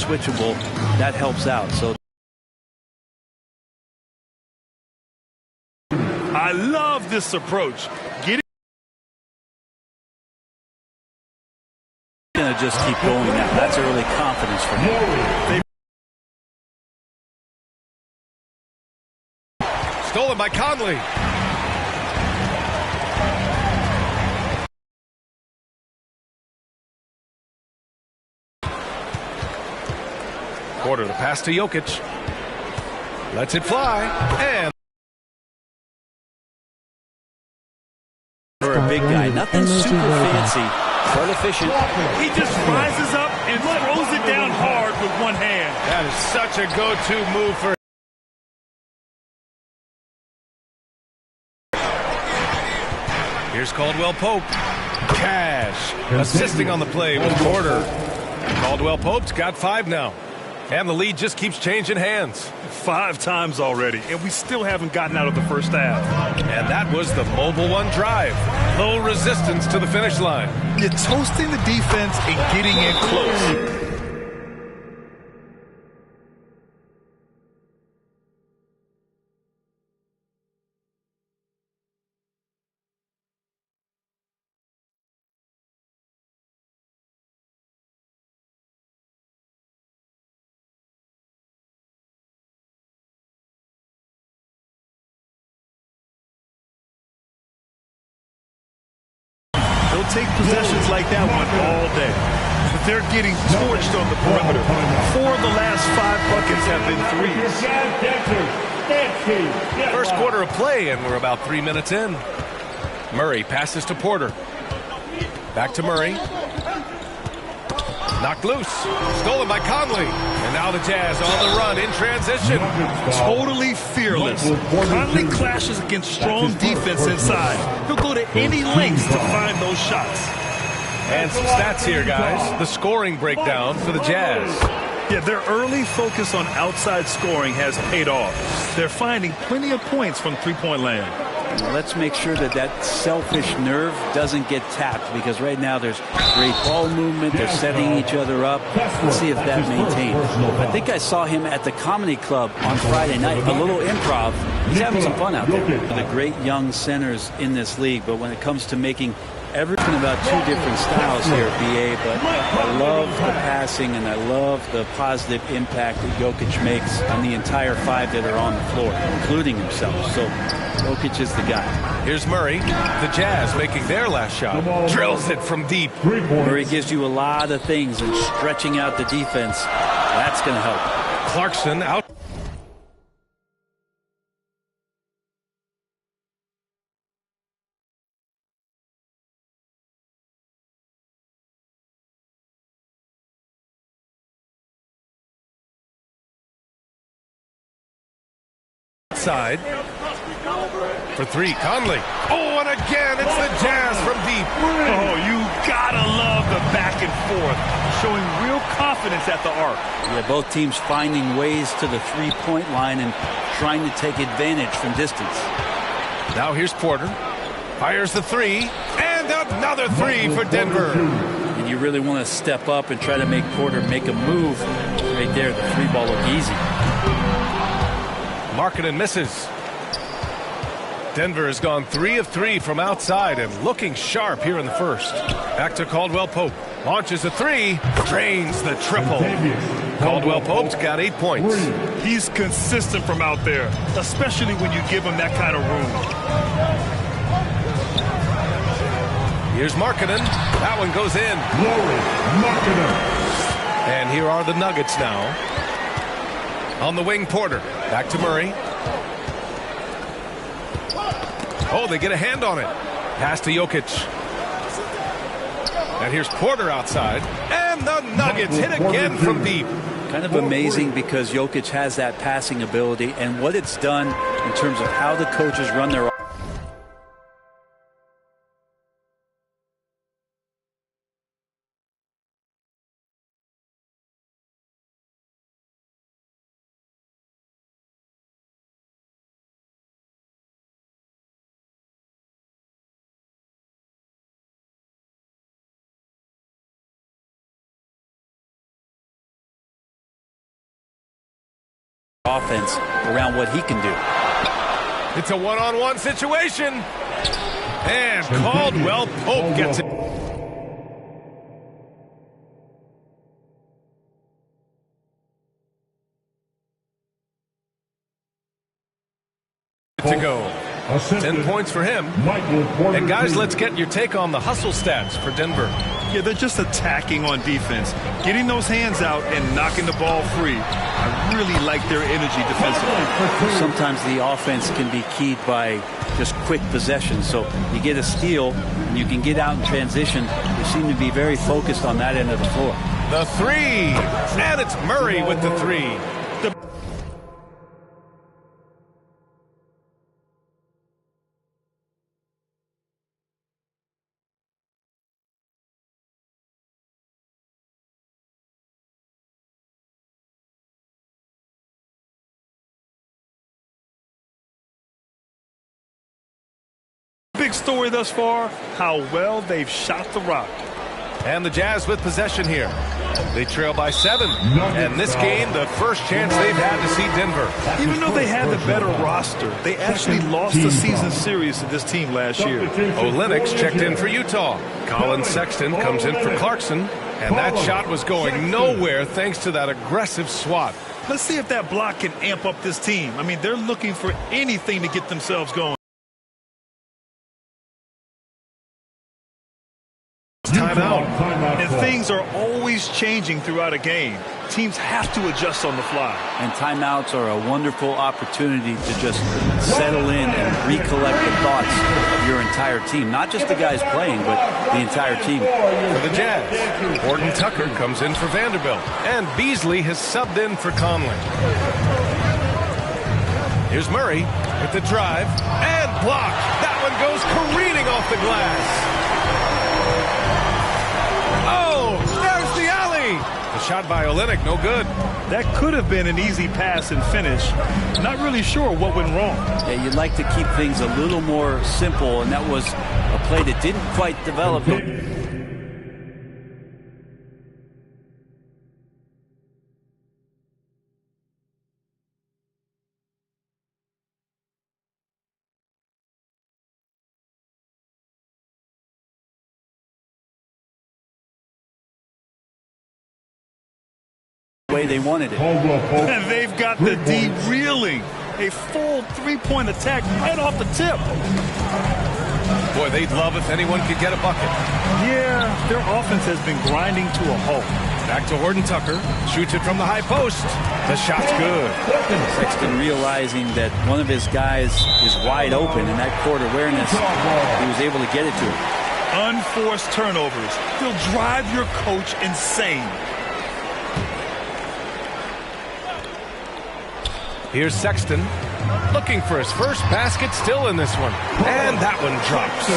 switchable, that helps out. So I love this approach. Going to just keep going now. That's early confidence for him. Stolen by Conley. Porter, the pass to Jokic. Lets it fly. And for a big guy, nothing super fancy, but efficient. He just rises up and throws it down hard with one hand. that is such a go-to move for him. Here's Caldwell Pope. Cash assisting on the play with Porter. Caldwell Pope's got 5 now. And the lead just keeps changing hands. 5 times already, and we still haven't gotten out of the first half. And that was the Mobile One drive. Low resistance to the finish line. You're toasting the defense and getting in close. They'll take possessions like that one all day. But they're getting torched on the perimeter. 4 of the last 5 buckets have been threes. First quarter of play, and we're about 3 minutes in. Murray passes to Porter. Back to Murray. Knocked loose. Stolen by Conley. And now the Jazz on the run in transition. Totally fearless. Conley clashes against strong defense inside. He'll go to any lengths to find those shots. And some stats here, guys. The scoring breakdown for the Jazz. Yeah, their early focus on outside scoring has paid off. They're finding plenty of points from three-point land. Let's make sure that that selfish nerve doesn't get tapped, because right now there's great ball movement. They're setting each other up. Let's see if that maintains. I think I saw him at the Comedy Club on Friday night. A little improv. He's having some fun out there. The great young centers in this league, but when it comes to making everything about 2 different styles here at BA, but I love the passing and I love the positive impact that Jokic makes on the entire 5 that are on the floor, including himself. So Jokic is the guy. Here's Murray. The Jazz making their last shot. Drills it from deep. Murray gives you a lot of things, and stretching out the defense, that's going to help. Clarkson out. Side for 3, Conley. Oh, and again, it's the Jazz from deep. Oh, you gotta love the back and forth, showing real confidence at the arc. Yeah, both teams finding ways to the 3-point line and trying to take advantage from distance. Now here's Porter. Fires the 3, and another 3 for Denver. And you really want to step up and try to make Porter make a move. Right there, the 3 ball looked easy. Markkanen misses. Denver has gone 3 of 3 from outside and looking sharp here in the first. Back to Caldwell Pope. Launches a 3. Drains the triple. Caldwell Pope's got 8 points. He's consistent from out there, especially when you give him that kind of room. Here's Markkanen. That one goes in. And here are the Nuggets now. On the wing, Porter. Back to Murray. Oh, they get a hand on it. Pass to Jokic. And here's Porter outside. And the Nuggets hit again from deep. Kind of amazing, because Jokic has that passing ability, and what it's done in terms of how the coaches run their offense around what he can do. It's a one-on-one situation. And Caldwell Pope gets it. To go. 10 points for him. And guys, let's get your take on the hustle stats for Denver. Yeah, they're just attacking on defense, getting those hands out and knocking the ball free. I really like their energy defensively. Sometimes the offense can be keyed by just quick possession. So you get a steal and you can get out in transition. They seem to be very focused on that end of the floor. The three. And it's Murray with the three. Big story thus far, how well they've shot the rock. And the Jazz with possession here. They trail by 7. And this game, the first chance they've had to see Denver. Even though they had the better roster, they actually lost the season series to this team last year. Olynyk checked in for Utah. Colin Sexton comes in for Clarkson. And that shot was going nowhere thanks to that aggressive swat. Let's see if that block can amp up this team. I mean, they're looking for anything to get themselves going. Timeout. And things are always changing throughout a game. Teams have to adjust on the fly. And timeouts are a wonderful opportunity to just settle in and recollect the thoughts of your entire team. Not just the guys playing, but the entire team. For the Jazz, Horton Tucker comes in for Vanderbilt. And Beasley has subbed in for Conley. Here's Murray with the drive and block. That one goes careening off the glass. Oh, there's the alley. The shot by Olynyk, no good. That could have been an easy pass and finish. Not really sure what went wrong. Yeah, you'd like to keep things a little more simple, and that was a play that didn't quite develop. Way they wanted it. And they've got the D reeling. A full three-point attack right off the tip. Boy, they'd love if anyone could get a bucket. Yeah, their offense has been grinding to a halt. Back to Horton Tucker. Shoots it from the high post. The shot's good. Sexton realizing that one of his guys is wide open, and that court awareness, he was able to get it to him. Unforced turnovers. They'll drive your coach insane. Here's Sexton looking for his first basket, still in this one. And that one drops.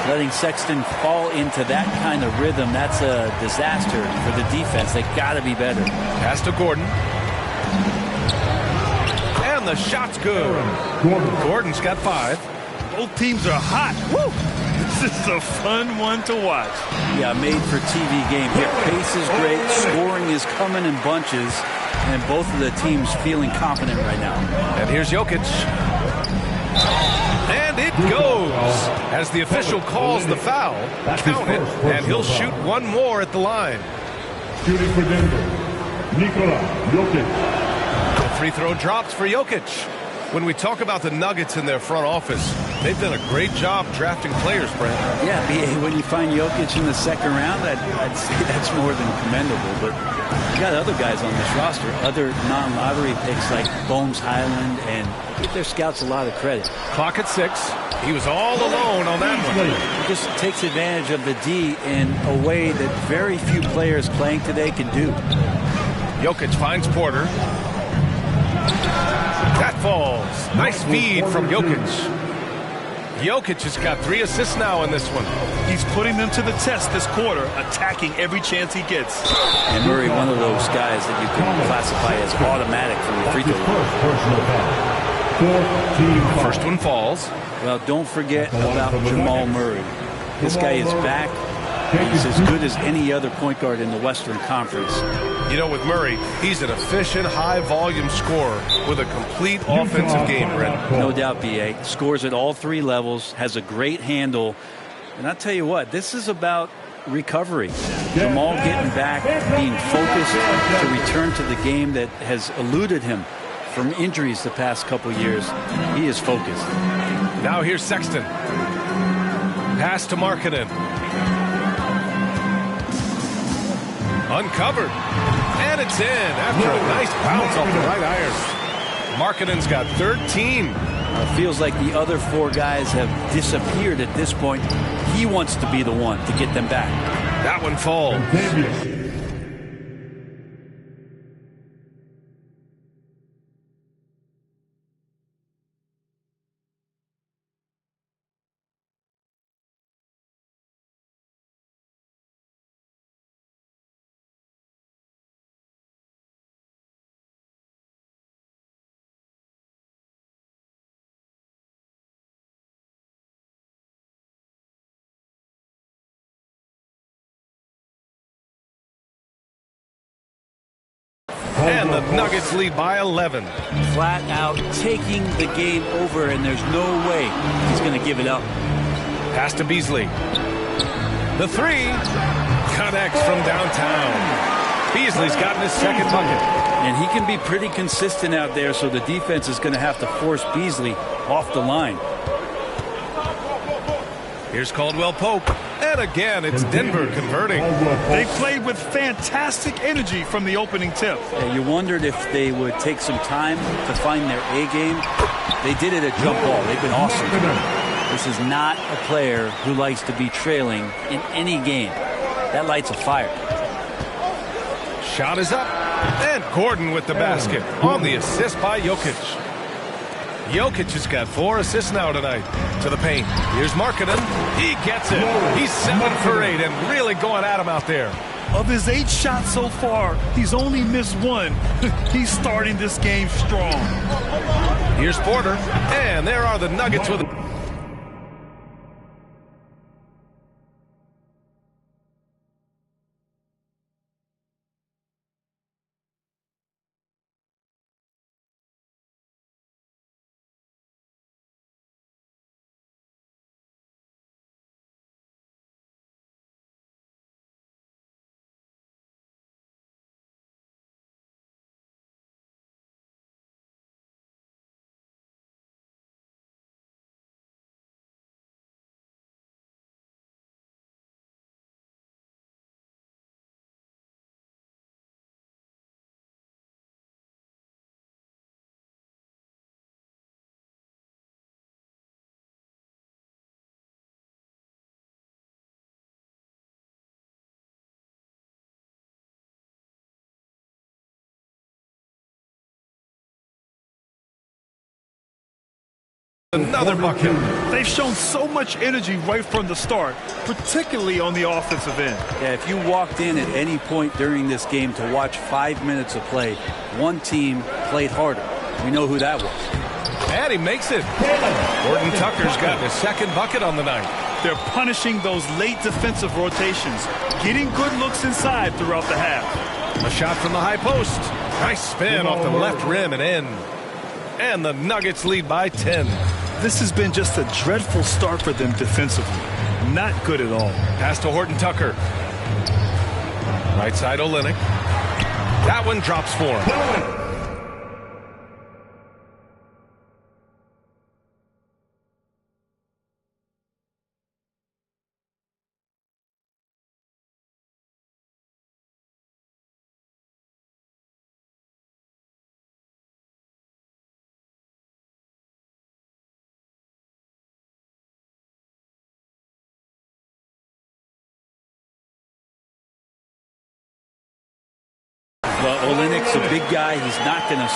Letting Sexton fall into that kind of rhythm, that's a disaster for the defense. They got to be better. Pass to Gordon. And the shot's good. Gordon's got 5. Both teams are hot. Woo! This is a fun one to watch. Yeah, made for TV game here. Pace is great. Scoring is coming in bunches. And both of the teams feeling confident right now. And here's Jokic. And it goes. As the official calls the foul, count it, and he'll shoot one more at the line. Shooting for Denver, Nikola Jokic. The free throw drops for Jokic. When we talk about the Nuggets in their front office, they've done a great job drafting players, Brent. Yeah, B.A., when you find Jokic in the second round, I'd say that's more than commendable. But you got other guys on this roster, other non-lottery picks like Bones Highland, and give their scouts a lot of credit. Clock at 6. He was all alone on that one. He just takes advantage of the D in a way that very few players playing today can do. Jokic finds Porter. That falls. Nice feed from Jokic. Jokic has got 3 assists now in this one. He's putting them to the test this quarter, attacking every chance he gets. And Murray, one of those guys that you can classify as automatic from the free throw line. First one falls. Well, don't forget about Jamal Murray. This guy is back. He's as good as any other point guard in the Western Conference. You know, with Murray, he's an efficient, high-volume scorer with a complete offensive game, Brent. No doubt, B.A. Scores at all three levels, has a great handle. And I'll tell you what, this is about recovery. Jamal getting back, being focused to return to the game that has eluded him from injuries the past couple years. He is focused. Now here's Sexton. Pass to Markkanen. Uncovered. And it's in after a nice bounce off the right iron. Markkanen's got 13. Feels like the other four guys have disappeared at this point. He wants to be the one to get them back. That one falls. And the Nuggets lead by 11. Flat out taking the game over, and there's no way he's going to give it up. Pass to Beasley. The three connects from downtown. Beasley's gotten his second bucket. And he can be pretty consistent out there, so the defense is going to have to force Beasley off the line. Here's Caldwell Pope. And again, it's Denver converting. They played with fantastic energy from the opening tip. Yeah, you wondered if they would take some time to find their A game. They did it at jump ball. They've been awesome. This is not a player who likes to be trailing in any game. That lights a fire. Shot is up. And Gordon with the basket on the assist by Jokic. Jokic has got 4 assists now tonight. To the paint. Here's Markkanen. He gets it. He's 7 for 8 and really going at him out there. Of his 8 shots so far, he's only missed 1. He's starting this game strong. Here's Porter. And there are the Nuggets with another bucket. They've shown so much energy right from the start, particularly on the offensive end. Yeah, if you walked in at any point during this game to watch 5 minutes of play, one team played harder. We know who that was. And he makes it. Horton Tucker's got his second bucket on the night. They're punishing those late defensive rotations, getting good looks inside throughout the half. A shot from the high post. Nice spin off the left rim and in. And the Nuggets lead by 10. This has been just a dreadful start for them defensively. Not good at all. Pass to Horton Tucker. Right side Olynyk. That one drops for him. Well, Olynyk's a big guy. He's not going to...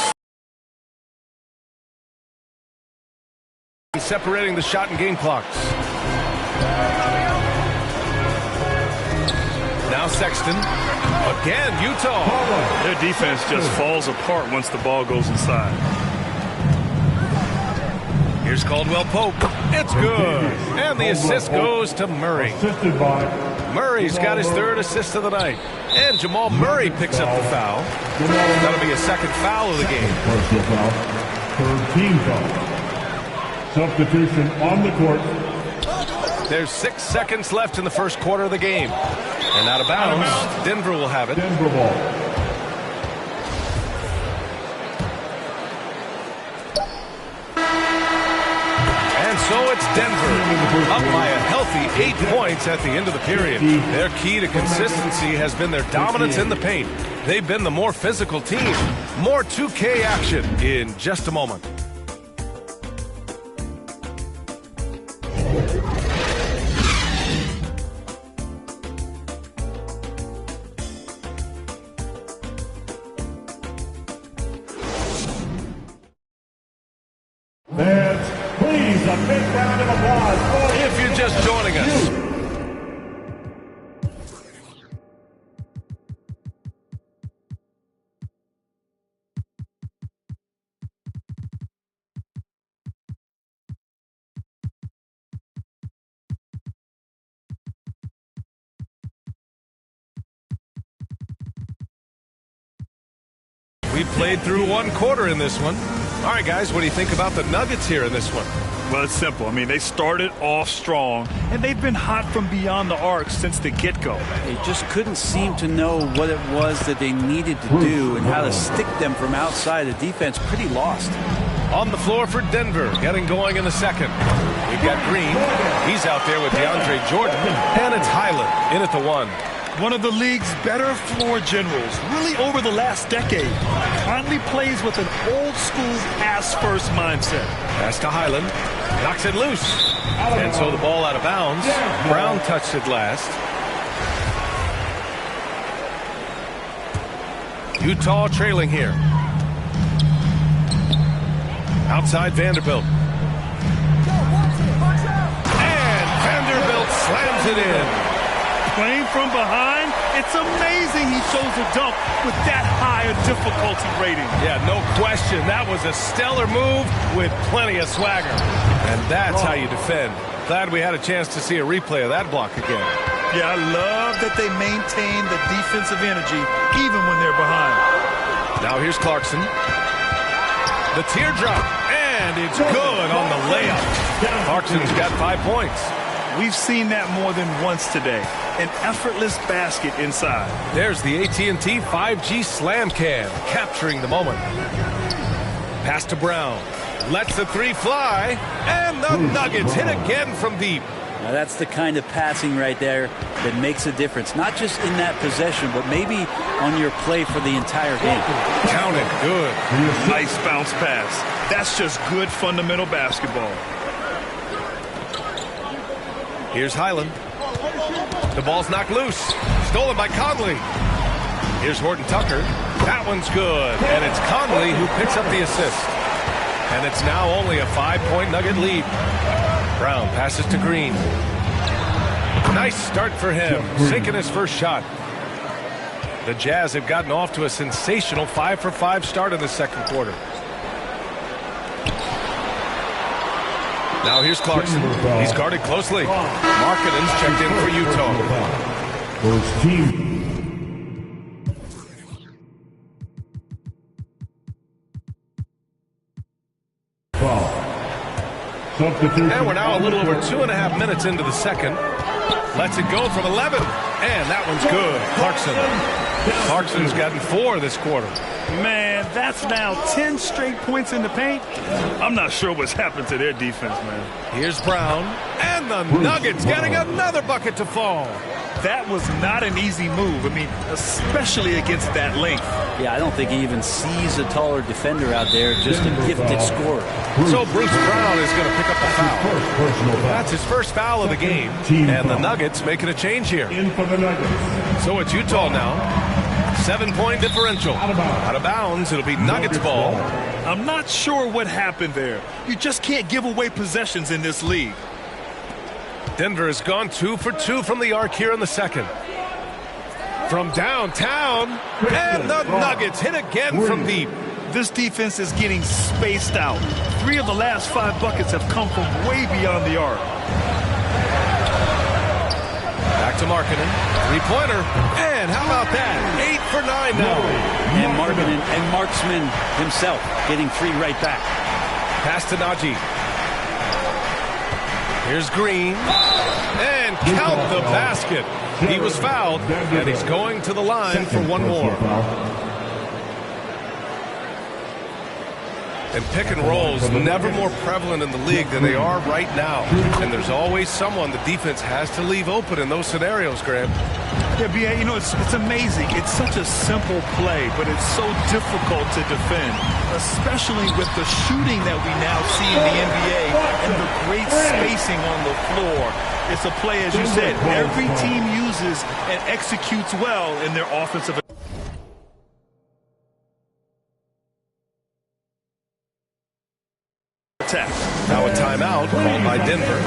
Separating the shot and game clocks. Now Sexton. Again, Utah. Their defense just falls apart once the ball goes inside. Here's Caldwell Pope. It's good. And the assist goes to Murray. Assisted by Murray's got his third assist of the night. And Jamal Murray picks up the foul. That'll be a second foul of the game. Personal foul. Third team foul. Substitution on the court. There's 6 seconds left in the first quarter of the game. And out of bounds, Denver will have it. Denver ball. And so it's Denver, up by a healthy 8 points at the end of the period. Their key to consistency has been their dominance in the paint. They've been the more physical team. More 2K action in just a moment. Fans, please, a big round of applause for If you're just joining us, we played through 1 quarter in this one. All right, guys, what do you think about the Nuggets here in this one? Well, it's simple. I mean, they started off strong, and they've been hot from beyond the arc since the get-go. They just couldn't seem to know what it was that they needed to do and how to stick them from outside. The defense pretty lost. On the floor for Denver, getting going in the second. We've got Green. He's out there with DeAndre Jordan. And it's Highland in at the 1. One of the league's better floor generals, really over the last decade. Conley plays with an old-school pass-first mindset. Pass to Highland. Knocks it loose. And so the ball out of bounds. Brown touched it last. Utah trailing here. Outside Vanderbilt. And Vanderbilt slams it in. Playing from behind, it's amazing he shows a dunk with that high a difficulty rating. Yeah, no question. That was a stellar move with plenty of swagger. And that's how you defend. Glad we had a chance to see a replay of that block again. Yeah, I love that they maintain the defensive energy even when they're behind. Now here's Clarkson. The teardrop, and it's good on the layup. Clarkson's got 5 points. We've seen that more than once today. An effortless basket inside. There's the AT&T 5G Slam Cam, capturing the moment. Pass to Brown. Lets the 3 fly, and the Nuggets hit again from deep. Now that's the kind of passing right there that makes a difference. Not just in that possession, but maybe on your play for the entire game. Counted. Good. Nice bounce pass. That's just good fundamental basketball. Here's Highland. The ball's knocked loose. Stolen by Conley. Here's Horton Tucker. That one's good. And it's Conley who picks up the assist. And it's now only a 5-point Nugget lead. Brown passes to Green. Nice start for him. Sinking his first shot. The Jazz have gotten off to a sensational 5-for-5 start in the second quarter. Now here's Clarkson. He's guarded closely. Markkanen's checked in for Utah. First team. And we're now a little over 2.5 minutes into the second. Lets it go from 11. And that one's good. Clarkson's gotten 4 this quarter. Man, that's now 10 straight points in the paint. I'm not sure what's happened to their defense, man. Here's Brown. And the Nuggets getting another bucket to fall. That was not an easy move. I mean, especially against that length. Yeah, I don't think he even sees a taller defender out there, just a gifted scorer. So Bruce Brown is going to pick up the foul. That's his first foul of the game. And the Nuggets making a change here. In for the Nuggets. So it's Utah now. 7-point differential. Out of bounds. It'll be Nuggets ball. I'm not sure what happened there. You just can't give away possessions in this league. Denver has gone 2 for 2 from the arc here in the second. From downtown, and the Nuggets hit again from deep. This defense is getting spaced out. 3 of the last 5 buckets have come from way beyond the arc. Back to Markkanen. Three-pointer. And how about that? 8 for 9 now. And Markkanen and Marksman himself getting 3 right back. Pass to Najee. Here's Green. And count the basket. He was fouled, and he's going to the line for one more. And pick and rolls never more prevalent in the league than they are right now. And there's always someone the defense has to leave open in those scenarios, Graham. Yeah, B.A., you know, it's amazing. It's such a simple play, but it's so difficult to defend, especially with the shooting that we now see in the NBA and the great spacing on the floor. It's a play, as you said, every team uses and executes well in their offensive attack. Now a timeout called by Denver.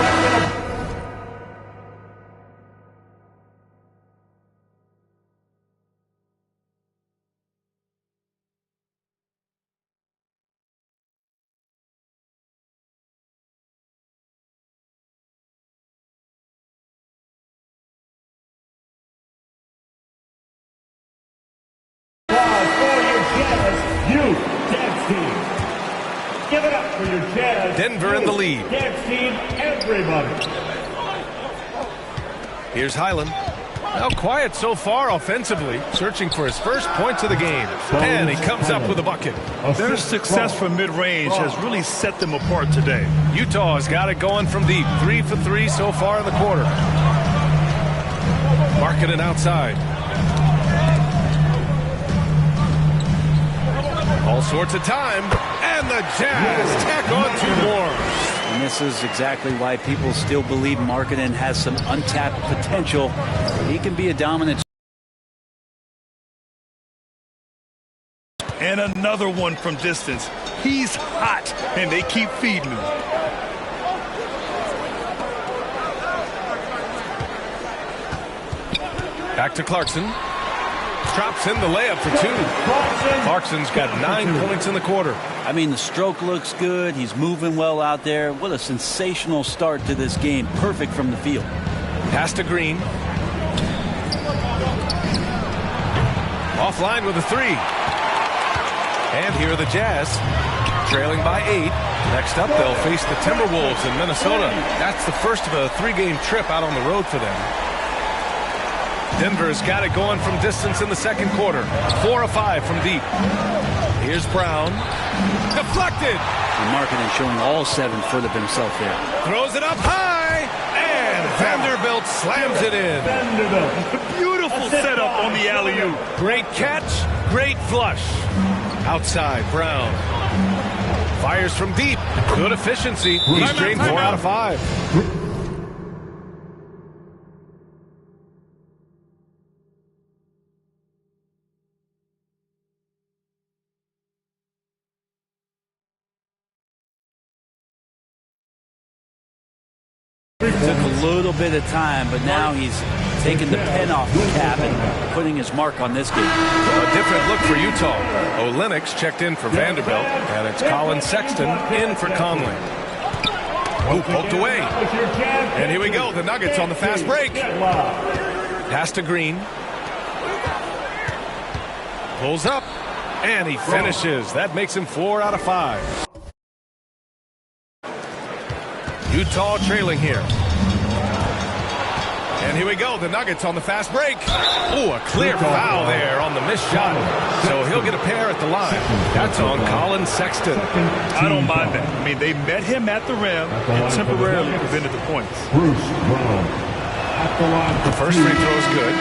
Give it up for your Jazz. Denver in the lead. Jazz team, everybody. Here's Highland. Now quiet so far offensively, searching for his first points of the game. And he comes up with a bucket. Their success from mid-range has really set them apart today. Utah has got it going from deep. 3 for 3 so far in the quarter. Markkanen outside. All sorts of time. And the Jazz tack on 2 more. And this is exactly why people still believe Markkanen has some untapped potential. He can be a dominant. And another one from distance. He's hot, and they keep feeding him. Back to Clarkson. Drops in the layup for 2. Clarkson's got 9 points in the quarter. I mean, the stroke looks good. He's moving well out there. What a sensational start to this game. Perfect from the field. Pass to Green. Offline with a 3. And here are the Jazz, trailing by 8. Next up, they'll face the Timberwolves in Minnesota. That's the first of a 3-game trip out on the road for them. Denver's got it going from distance in the second quarter. 4 of 5 from deep. Here's Brown. Deflected. And Markkanen showing all 7 foot of himself there. Throws it up high. And Vanderbilt slams it in. Beautiful setup on the alley-oop. Great catch. Great flush. Outside, Brown. Fires from deep. Good efficiency. He's drained 4 out of 5. Took a little bit of time, but now he's taking the pen off the cap and putting his mark on this game. A different look for Utah. Olynyk checked in for Vanderbilt, and it's Colin Sexton in for Conley. Oh, poked away. And here we go. The Nuggets on the fast break. Pass to Green. Pulls up, and he finishes. That makes him 4 out of 5. Utah trailing here. And here we go. The Nuggets on the fast break. Oh, a clear foul there on the missed shot. So he'll get a pair at the line. That's on Colin Sexton. I don't mind that. I mean, they met him at the rim and temporarily prevented the points. The first free throw is good.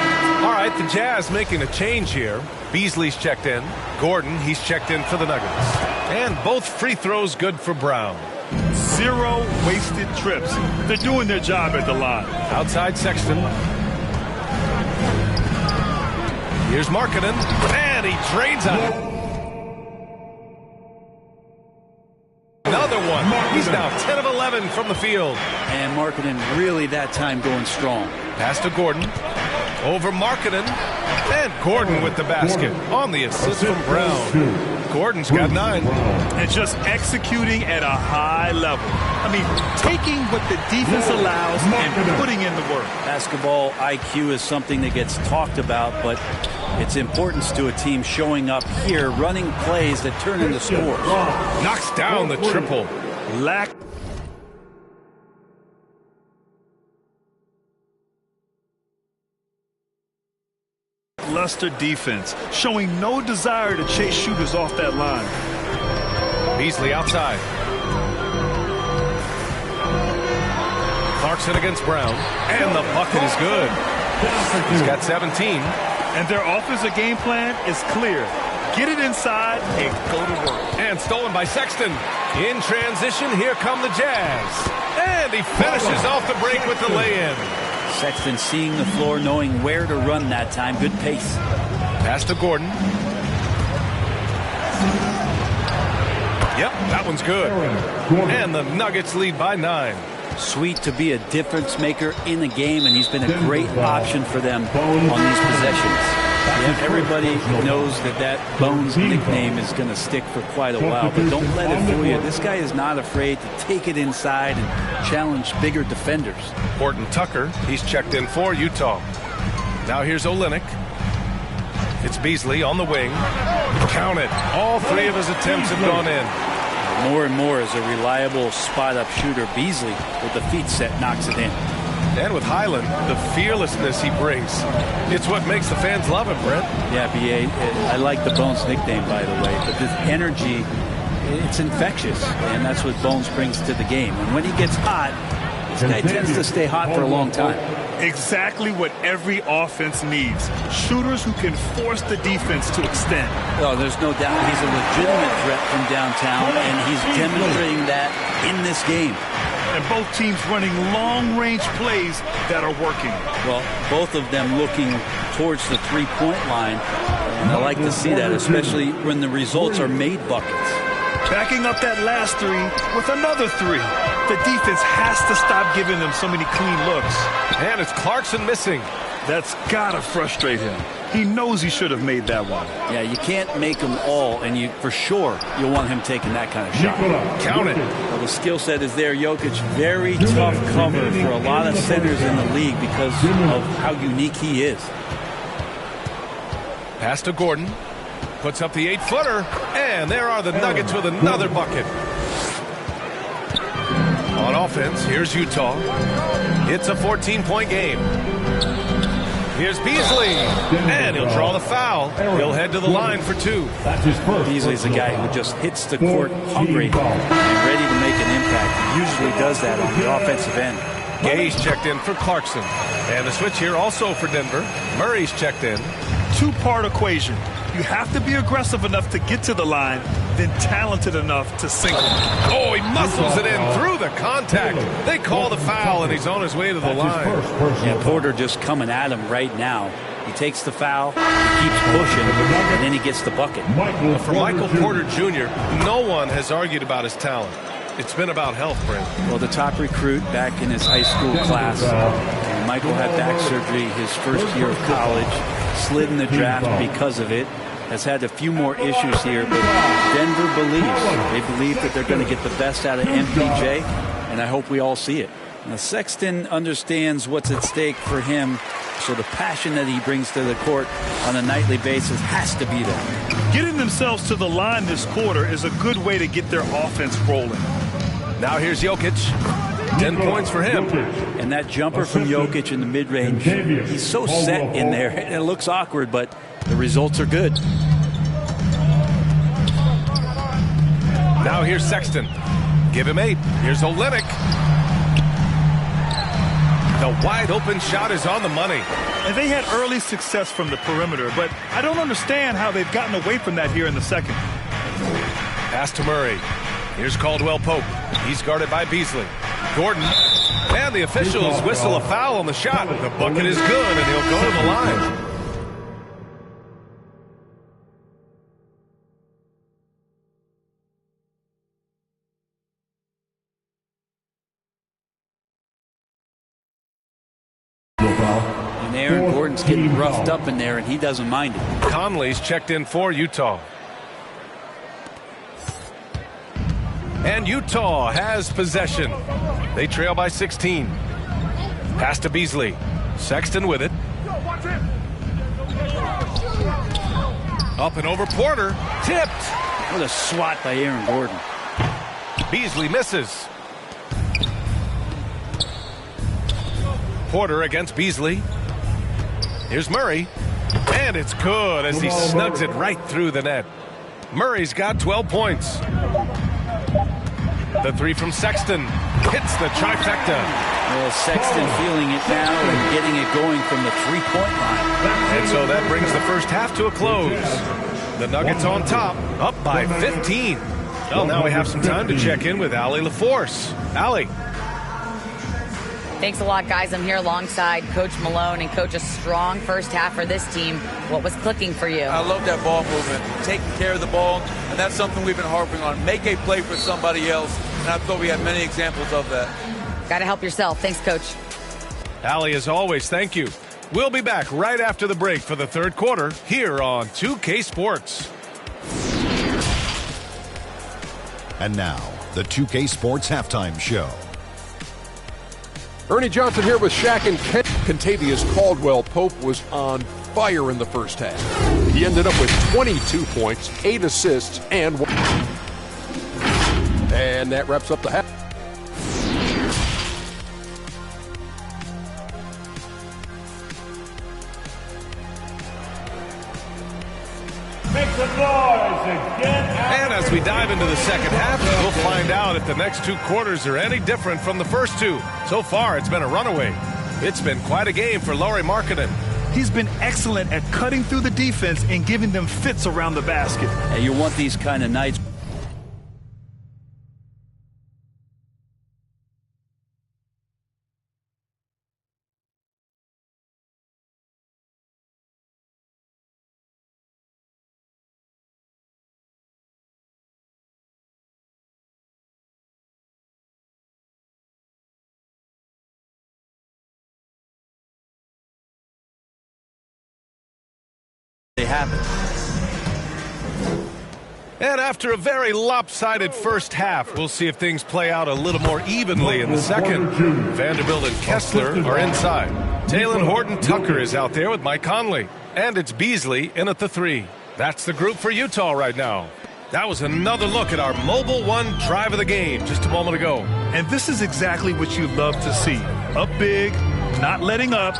All right, the Jazz making a change here. Beasley's checked in. Gordon, he's checked in for the Nuggets. And both free throws good for Brown. 0 wasted trips. They're doing their job at the line. Outside Sexton. Here's Markkanen. And he trades on it. Another one. He's now 10 of 11 from the field. And Markkanen really that time going strong. Pass to Gordon. Over Markkanen. And Gordon with the basket on the assist from Brown. Gordon's got 9. And just executing at a high level. I mean, taking what the defense allows and putting in the work. Basketball IQ is something that gets talked about, but its importance to a team showing up here, running plays that turn into scores. Knocks down the triple. Lackluster defense, showing no desire to chase shooters off that line. Beasley outside. Clarkson against Brown. And the bucket is good. He's got 17. And their offensive game plan is clear. Get it inside and go to work. And stolen by Sexton. In transition, here come the Jazz. And he finishes off the break with the lay-in. Sexton seeing the floor, knowing where to run that time. Good pace. Pass to Gordon. Yep, that one's good. And the Nuggets lead by 9. Sweet to be a difference maker in the game, and he's been a great option for them on these possessions. Yeah, everybody knows that Bones nickname is going to stick for quite a while, but don't let it fool you. This guy is not afraid to take it inside and challenge bigger defenders. Horton Tucker, he's checked in for Utah. Now here's Olynyk. It's Beasley on the wing. Count it. All 3 of his attempts have gone in. More and more as a reliable spot-up shooter, Beasley, with the feet set, knocks it in. And with Highland, the fearlessness he brings. It's what makes the fans love him, Brent. Yeah, B.A., I like the Bones nickname, by the way. But this energy, it's infectious, and that's what Bones brings to the game. And when he gets hot, this guy tends to stay hot for a long time. Exactly what every offense needs. Shooters who can force the defense to extend. Oh, there's no doubt he's a legitimate threat from downtown, and he's demonstrating that in this game. And both teams running long-range plays that are working. Well, both of them looking towards the three-point line, and I like to see that, especially when the results are made buckets. Backing up that last 3 with another 3. The defense has to stop giving them so many clean looks. And it's Clarkson missing. That's gotta frustrate him. He knows he should have made that one. Yeah, you can't make them all, and you for sure you'll want him taking that kind of shot. Count it. Well, the skill set is there. Jokic, very tough cover for a lot of centers in the league because of how unique he is. Pass to Gordon. Puts up the 8-footer. And there are the Nuggets with another bucket. On offense, here's Utah. It's a 14-point game. Here's Beasley. And he'll draw the foul. He'll head to the line for 2. Beasley's a guy who just hits the court hungry and ready to make an impact. He usually does that on the offensive end. Gay's checked in for Clarkson. And the switch here also for Denver. Murray's checked in. 2-part equation. You have to be aggressive enough to get to the line, then talented enough to single. Oh, he muscles it in through the contact. They call the foul, and he's on his way to the line. Yeah, Porter just coming at him right now. He takes the foul, he keeps pushing, and then he gets the bucket. For Michael Porter Jr., no one has argued about his talent. It's been about health, Brent. Well, the top recruit back in his high school class. Michael had back surgery his first year of college, slid in the draft because of it. Has had a few more issues here, but Denver believes. They believe that they're going to get the best out of MPJ, and I hope we all see it. Now, Sexton understands what's at stake for him, so the passion that he brings to the court on a nightly basis has to be there. Getting themselves to the line this quarter is a good way to get their offense rolling. Now here's Jokic. 10 points for him. And that jumper from Jokic in the mid-range, he's so set in there. It looks awkward, but the results are good. Now here's Sexton. Give him 8. Here's Olynyk. The wide open shot is on the money. And they had early success from the perimeter, but I don't understand how they've gotten away from that here in the second. Pass to Murray. Here's Caldwell Pope. He's guarded by Beasley. Gordon. And the officials whistle a foul on the shot. The bucket is good, and he'll go to the line. And Aaron Gordon's It's getting roughed up in there, and he doesn't mind it. Conley's checked in for Utah. And Utah has possession. They trail by 16. Pass to Beasley. Sexton with it. Up and over Porter. Tipped. What a swat by Aaron Gordon. Beasley misses. Porter against Beasley. Here's Murray. And it's good as he snugs it right through the net. Murray's got 12 points. The three from Sexton hits the trifecta. Well, Sexton feeling it now and getting it going from the three-point line. And so that brings the first half to a close. The Nuggets on top, up by 15. Well, now we have some time to check in with Allie LaForce. Allie. Thanks a lot, guys. I'm here alongside Coach Malone. And, Coach, a strong first half for this team. What was clicking for you? I love that ball movement, taking care of the ball, and that's something we've been harping on. Make a play for somebody else, and I thought we had many examples of that. Got to help yourself. Thanks, Coach. Allie, as always, thank you. We'll be back right after the break for the third quarter here on 2K Sports. And now, the 2K Sports Halftime Show. Ernie Johnson here with Shaq and Ken. Contavious Caldwell-Pope was on fire in the first half. He ended up with 22 points, 8 assists, and 1. And that wraps up the half. Make some noise again. And as we dive into the second half, we'll find out if the next two quarters are any different from the first two. So far, it's been a runaway. It's been quite a game for Lauri Markkanen. He's been excellent at cutting through the defense and giving them fits around the basket. And you want these kind of nights. They happen. And after a very lopsided first half, we'll see if things play out a little more evenly in the second. Vanderbilt and Kessler are inside. Talen Horton-Tucker is out there with Mike Conley. And it's Beasley in at the three. That's the group for Utah right now. That was another look at our Mobile One drive of the game just a moment ago. And this is exactly what you love to see. Up big, not letting up,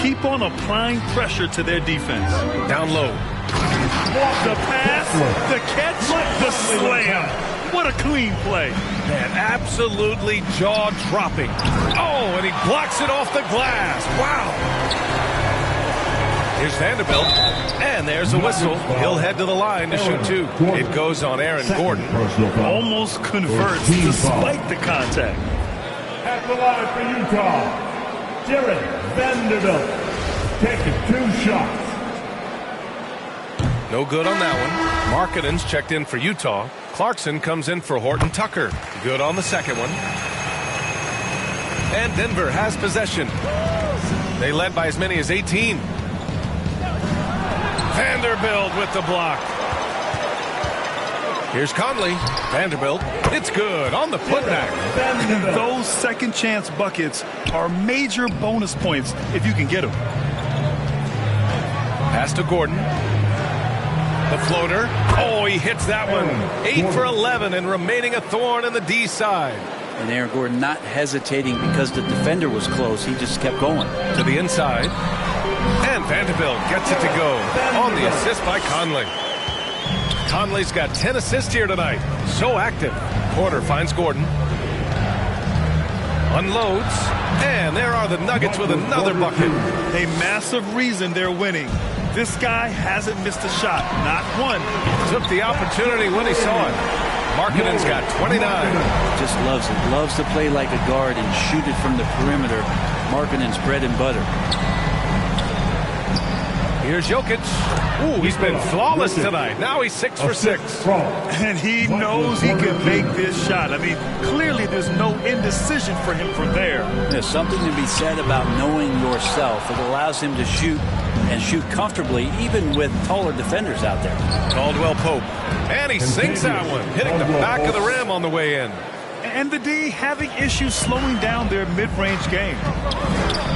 keep on applying pressure to their defense. Down low. The pass, the catch, the slam. What a clean play. Man, absolutely jaw-dropping. Oh, and he blocks it off the glass. Wow. Here's Vanderbilt, and there's a whistle. He'll head to the line to shoot two. It goes on Aaron Gordon. Almost converts despite the contact. At the line for Utah, Jared Vanderbilt taking 2 shots. No good on that one. Markkanen's checked in for Utah. Clarkson comes in for Horton-Tucker. Good on the second one. And Denver has possession. They led by as many as 18. Vanderbilt with the block. Here's Conley. Vanderbilt. It's good on the putback. Those second chance buckets are major bonus points if you can get them. Pass to Gordon. The floater. Oh, he hits that one. 8 for 11 and remaining a thorn in the D side. And Aaron Gordon not hesitating because the defender was close. He just kept going. To the inside. And Vanderbilt gets it to go on the assist by Conley. Conley's got 10 assists here tonight. So active. Porter finds Gordon. Unloads. And there are the Nuggets with another bucket. A massive reason they're winning. This guy hasn't missed a shot. Not one. Took the opportunity when he saw it. Markkanen's got 29. Just loves it. Loves to play like a guard and shoot it from the perimeter. Markkanen's bread and butter. Here's Jokic. Ooh, he's been flawless tonight. Now he's 6 for 6. And he knows he can make this shot. I mean, clearly there's no indecision for him from there. There's something to be said about knowing yourself. It allows him to shoot and shoot comfortably, even with taller defenders out there. Caldwell Pope. And he sinks that one, hitting the back of the rim on the way in. And the D having issues slowing down their mid-range game.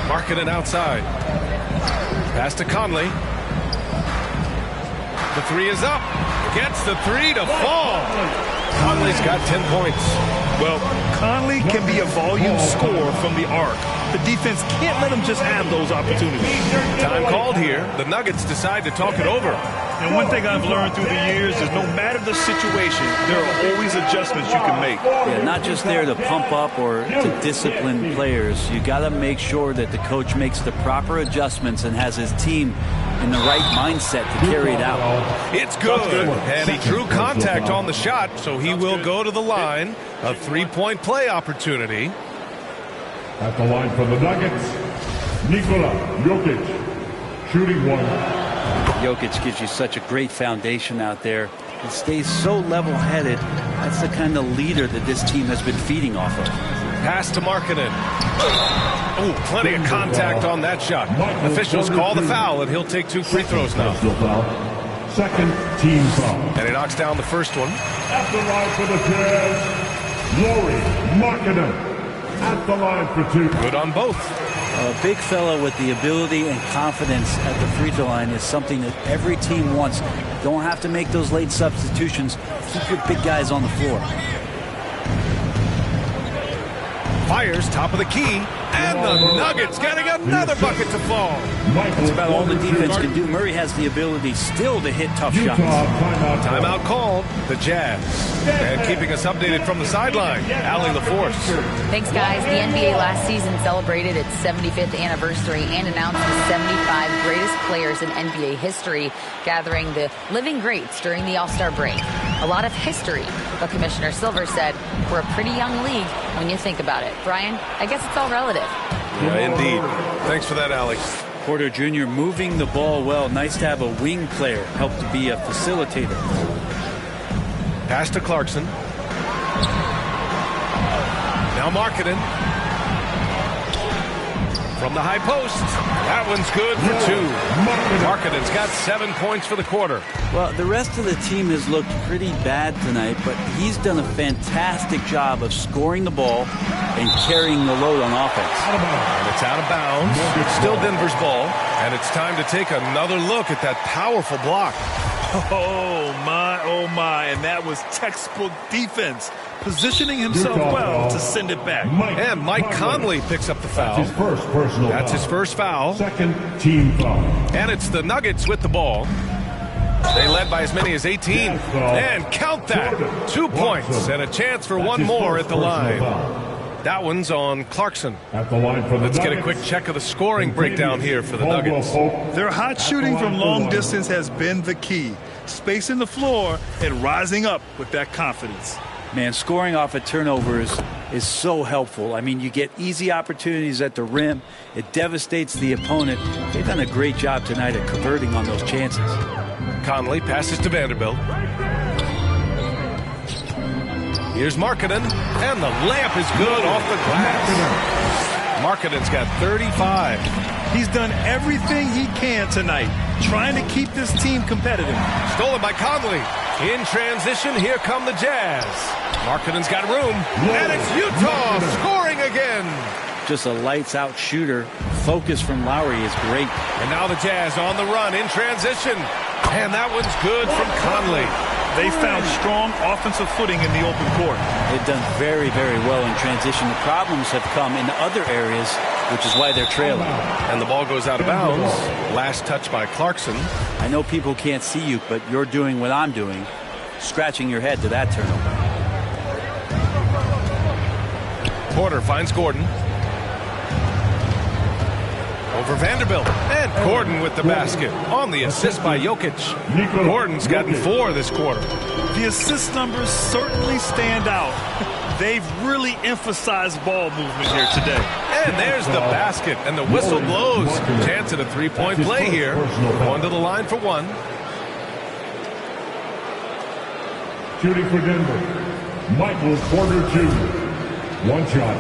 Markkanen outside. Pass to Conley. The three is up. Gets the three to fall. Conley's got 10 points. Well, Conley can be a volume scorer from the arc. The defense can't let him just have those opportunities. Time called here. The Nuggets decide to talk it over. And one thing I've learned through the years is no matter the situation, there are always adjustments you can make. Yeah, not just there to pump up or to discipline players. You got to make sure that the coach makes the proper adjustments and has his team in the right mindset to carry it out. It's good. And he drew contact on the shot, so he will go to the line. A three-point play opportunity. At the line for the Nuggets, Nikola Jokic, shooting one. Jokic gives you such a great foundation out there. He stays so level-headed. That's the kind of leader that this team has been feeding off of. Pass to Markkanen. Oh, plenty of contact on that shot. Officials call the foul, and he'll take 2 free throws now. Second team foul. And he knocks down the first one. At the line for the Jazz, Lauri Markkanen. At the line for 2. Good on both. A big fella with the ability and confidence at the free throw line is something that every team wants. Don't have to make those late substitutions. Keep your big guys on the floor. Fires top of the key, and the Nuggets getting another bucket to fall. That's about all the defense can do. Murray has the ability still to hit tough shots. Timeout called. The Jazz. And keeping us updated from the sideline, Allie LaForce. Thanks, guys. The NBA last season celebrated its 75th anniversary and announced the 75 greatest players in NBA history, gathering the living greats during the All-Star break. A lot of history, but Commissioner Silver said we're a pretty young league when you think about it. Brian, I guess it's all relative. Yeah, indeed. Thanks for that, Alex. Porter Jr. moving the ball well. Nice to have a wing player help to be a facilitator. Pass to Clarkson. Now Markkanen. From the high post. That one's good for 2. Markkanen's got 7 points for the quarter. Well, the rest of the team has looked pretty bad tonight, but he's done a fantastic job of scoring the ball and carrying the load on offense. And it's out of bounds. It's still Denver's ball. And it's time to take another look at that powerful block. Oh, my. And that was textbook defense. Positioning himself well to send it back. And Mike Conley picks up the foul. That's his first personal That's his first foul. Second team foul. And it's the Nuggets with the ball. They led by as many as 18. And count that. 2 points and a chance for one more at the line. That one's on Clarkson. At the line for the Let's get a quick check of the scoring breakdown here for the Nuggets. Their hot shooting from long distance has been the key. Spacing the floor and rising up with that confidence. Man, scoring off of turnovers is so helpful. I mean, you get easy opportunities at the rim. It devastates the opponent. They've done a great job tonight at converting on those chances. Conley passes to Vanderbilt. Here's Markkanen, and the layup is good off the glass. Markkanen's got 35. He's done everything he can tonight, trying to keep this team competitive. Stolen by Conley. In transition, here come the Jazz. Markkanen's got room, and it's Utah scoring again. Just a lights-out shooter. Focus from Lowry is great. And now the Jazz on the run in transition. And that one's good from Conley. They found strong offensive footing in the open court. They've done very, very well in transition. The problems have come in other areas, which is why they're trailing. And the ball goes out of bounds. Last touch by Clarkson. I know people can't see you, but you're doing what I'm doing, scratching your head to that turnover. Porter finds Gordon. Over Vanderbilt. And Gordon with the basket on the assist by Jokic. Gordon's gotten 4 this quarter. The assist numbers certainly stand out. They've really emphasized ball movement here today. And there's the basket, and the whistle blows. Chance at a three-point play here. Going to the line for one. Shooting for Denver, Michael Porter Jr. One shot.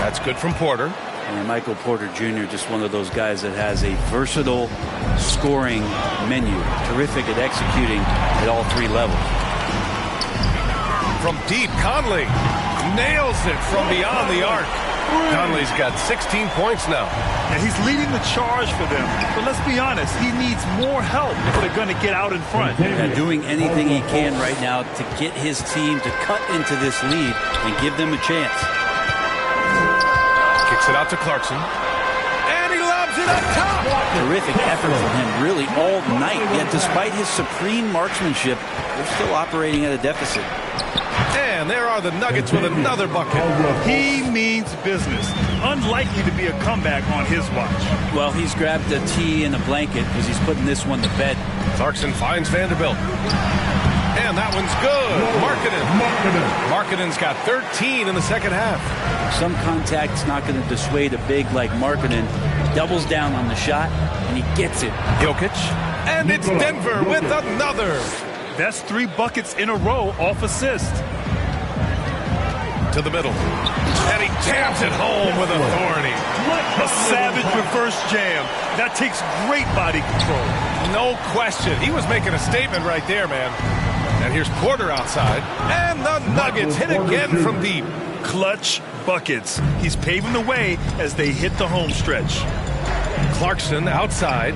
That's good from Porter. And Michael Porter Jr., just one of those guys that has a versatile scoring menu. Terrific at executing at all three levels. From deep, Conley nails it from beyond the arc. Conley's got 16 points now. And he's leading the charge for them. But let's be honest, he needs more help if they're going to get out in front. Yeah, doing anything he can right now to get his team to cut into this lead and give them a chance. Kicks it out to Clarkson. And he lobs it up top. Terrific effort from him really all night. Yet despite his supreme marksmanship, they're still operating at a deficit. And there are the Nuggets with another bucket. He means business. Unlikely to be a comeback on his watch. Well, he's grabbed a tee and a blanket because he's putting this one to bed. Clarkson finds Vanderbilt. And that one's good. Markkanen's got 13 in the second half. Some contact's not going to dissuade a big like Markkanen. Doubles down on the shot, and he gets it. Jokic. And it's Denver with another. That's 3 buckets in a row off assist. To the middle. And he jams it home with authority. A savage reverse jam. That takes great body control. No question. He was making a statement right there, man. And here's Porter outside. And the Nuggets hit again from deep. Clutch buckets. He's paving the way as they hit the home stretch. Clarkson outside.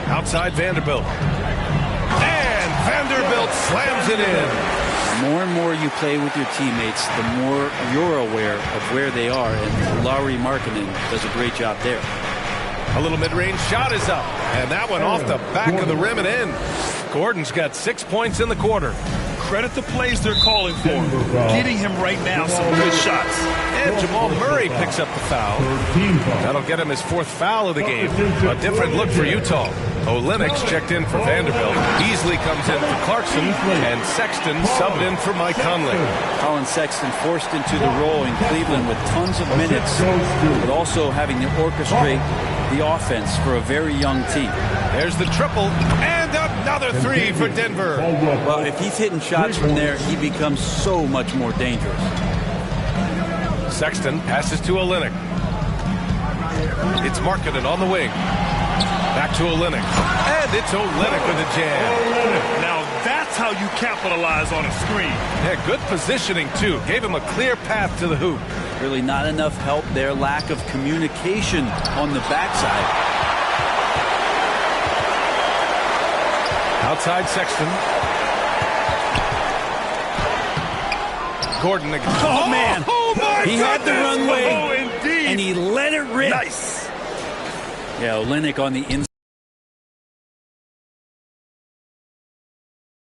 Outside Vanderbilt. And Vanderbilt slams it in. The more and more you play with your teammates, the more you're aware of where they are. And Lauri Markkanen does a great job there. A little mid-range shot is up. And that one off the back of the rim and in. Gordon's got 6 points in the quarter. Credit the plays they're calling for. Getting him right now some good shots. And Jamal Murray picks up the foul. That'll get him his 4th foul of the game. A different look for Utah. Olynyk's checked in for Vanderbilt. Beasley comes in for Clarkson. And Sexton subbed in for Mike Conley. Collin Sexton forced into the role in Cleveland with tons of minutes, but also having to orchestrate the offense for a very young team. There's the triple. And another 3 for Denver. Well, if he's hitting shots from there, he becomes so much more dangerous. Sexton passes to Olynyk. It's Markkanen on the wing. Back to Olynyk. And it's Olynyk with a jam. Now that's how you capitalize on a screen. Yeah, good positioning, too. Gave him a clear path to the hoop. Really not enough help there. Lack of communication on the backside. Outside Sexton. Gordon again. Oh, man. Oh, my He had the runway, Oh, indeed. and he let it rip. Nice. Yeah, Olynyk on the inside.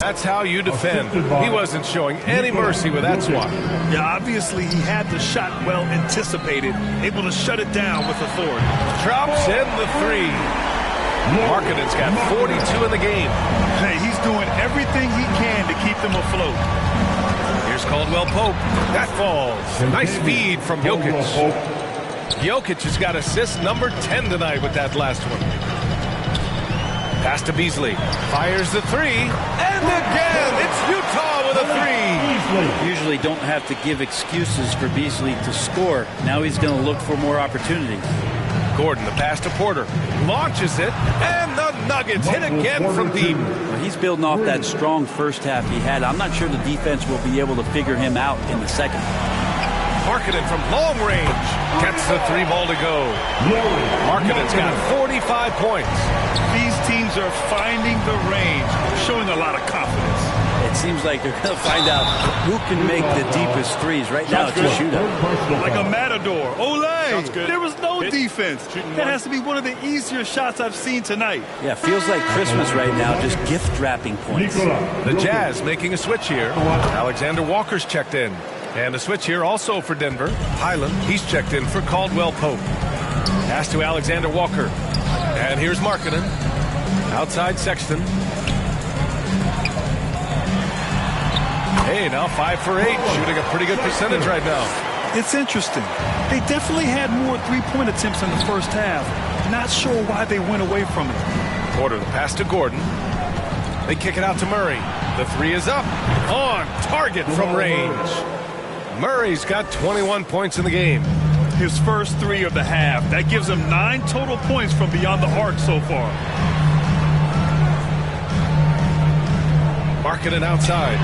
That's how you defend. He wasn't showing any mercy with that swat. Yeah, obviously he had the shot well anticipated, able to shut it down with authority. Drops in the 3. Markkanen's got 42 in the game. Hey, he's doing everything he can to keep them afloat. Here's Caldwell Pope. That falls. Nice feed from Jokic. Jokic has got assist number 10 tonight with that last one. Pass to Beasley. Fires the 3. And again, it's Utah with a 3. Usually don't have to give excuses for Beasley to score. Now he's going to look for more opportunities. Gordon, the pass to Porter. Launches it. And the Nuggets hit again from deep. Well, he's building off that strong first half he had. I'm not sure the defense will be able to figure him out in the second. Markkanen from long range. Gets the 3 ball to go. Markkanen's got 45 points. These teams are finding the range, showing a lot of confidence. It seems like they're going to find out who can make the deepest threes. Right now, it's a shootout. Like a matador. Olay! There was no defense. That has to be one of the easier shots I've seen tonight. Yeah, feels like Christmas right now, just gift wrapping points. The Jazz making a switch here. Alexander Walker's checked in. And a switch here also for Denver. Highland, he's checked in for Caldwell Pope. Pass to Alexander Walker. And here's Markkanen. Outside Sexton. Hey, now 5 for 8, shooting a pretty good percentage right now. It's interesting. They definitely had more three-point attempts in the first half. Not sure why they went away from it. Porter, the pass to Gordon. They kick it out to Murray. The three is up. On target from range. Murray's got 21 points in the game. His first three of the half. That gives him 9 total points from beyond the arc so far. Markkanen outside.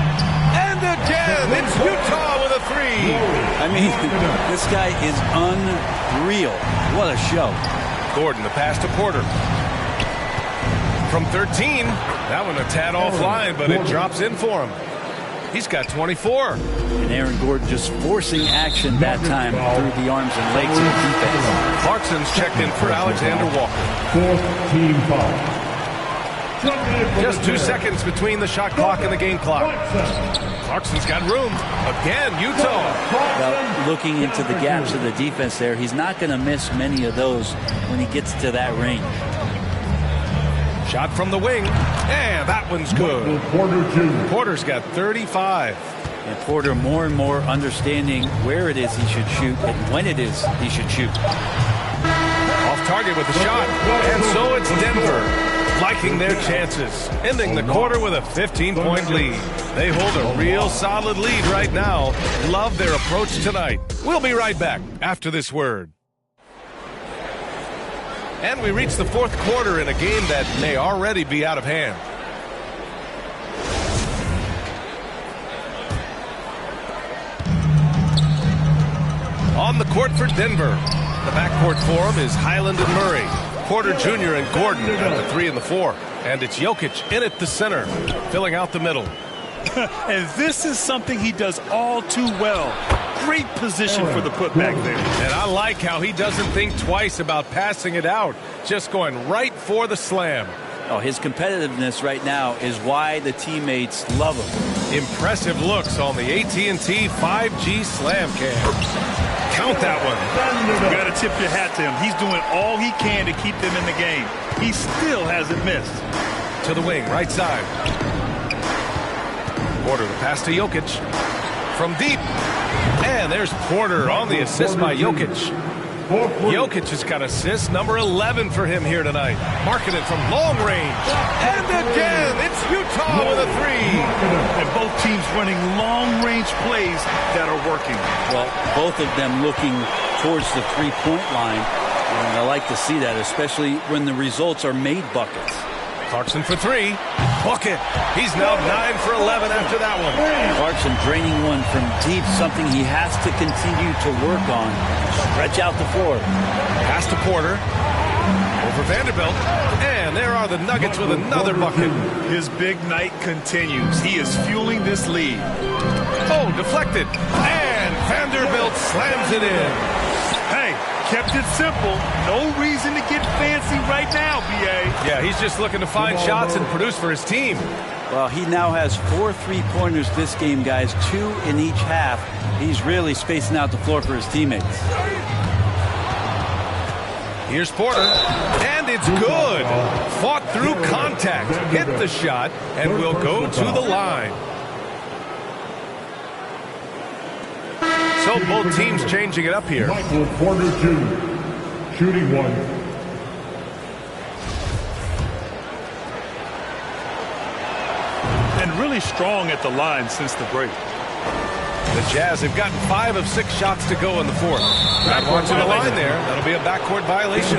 And again, it's Utah with a three. I mean, this guy is unreal. What a show. Gordon, the pass to Porter. From 13, that one a tad offline, but it drops in for him. He's got 24. And Aaron Gordon just forcing action that time through the arms and legs of the defense. Clarkson's checked in for Alexander Walker. 4th team foul. Just 2 seconds between the shot clock and the game clock. Clarkson's got room. Again, Utah. Well, looking into the gaps of the defense there, he's not going to miss many of those when he gets to that range. Shot from the wing, and that one's good. Porter's got 35. And Porter more and more understanding where it is he should shoot and when it is he should shoot. Off target with the shot, and so it's Denver liking their chances, ending the quarter with a 15-point lead. They hold a real solid lead right now. Love their approach tonight. We'll be right back after this word. And we reach the fourth quarter in a game that may already be out of hand. On the court for Denver. The backcourt for him is Highland and Murray. Porter Jr. and Gordon at the 3 and the 4. And it's Jokic in at the center, filling out the middle. And this is something he does all too well. Great position for the putback there. And I like how he doesn't think twice about passing it out, just going right for the slam. Oh, his competitiveness right now is why the teammates love him. Impressive looks on the AT&T 5G Slam Cam. Count that one. You got to tip your hat to him. He's doing all he can to keep them in the game. He still hasn't missed. To the wing, right side. Porter, the pass to Jokic. From deep. And there's Porter on the assist by Jokic. Jokic has got assist number 11 for him here tonight. Markkanen from long range. And again, it's Utah with a three. And both teams running long-range plays that are working. Well, both of them looking towards the three-point line. And I like to see that, especially when the results are made buckets. Clarkson for three. Bucket. He's now 9 for 11 after that one. Clarkson draining one from deep, something he has to continue to work on. Stretch out the floor. Pass to Porter. Over Vanderbilt. And there are the Nuggets with another bucket. His big night continues. He is fueling this lead. Oh, deflected. And Vanderbilt slams it in. Hey, kept it simple. No reason to get fancy right now, B.A. Yeah, he's just looking to find shots and produce for his team. Well, he now has 4 3-pointers this game, guys, 2 in each half. He's really spacing out the floor for his teammates. Here's Porter, and it's good. Fought through contact, hit the shot, and will go to the line. So both teams changing it up here. Michael Porter Jr. shooting one. And really strong at the line since the break. The Jazz have gotten 5 of 6 shots to go in the fourth. Not watching the line there. That'll be a backcourt violation.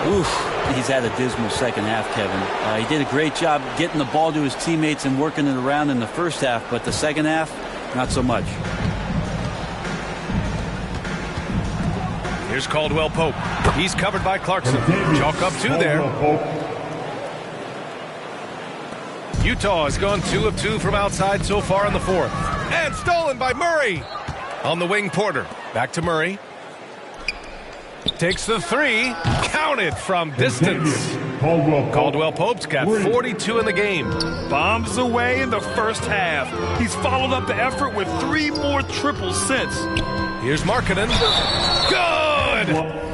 Oof, he's had a dismal second half, Kevin. He did a great job getting the ball to his teammates and working it around in the first half, but the second half, not so much. Here's Caldwell Pope. He's covered by Clarkson. Chalk up 2 there. Utah has gone 2 of 2 from outside so far in the fourth. And stolen by Murray. On the wing, Porter. Back to Murray. Takes the 3. Counted from distance. Caldwell Pope's got 42 in the game. Bombs away in the first half. He's followed up the effort with 3 more triples since. Here's Markkanen. Good!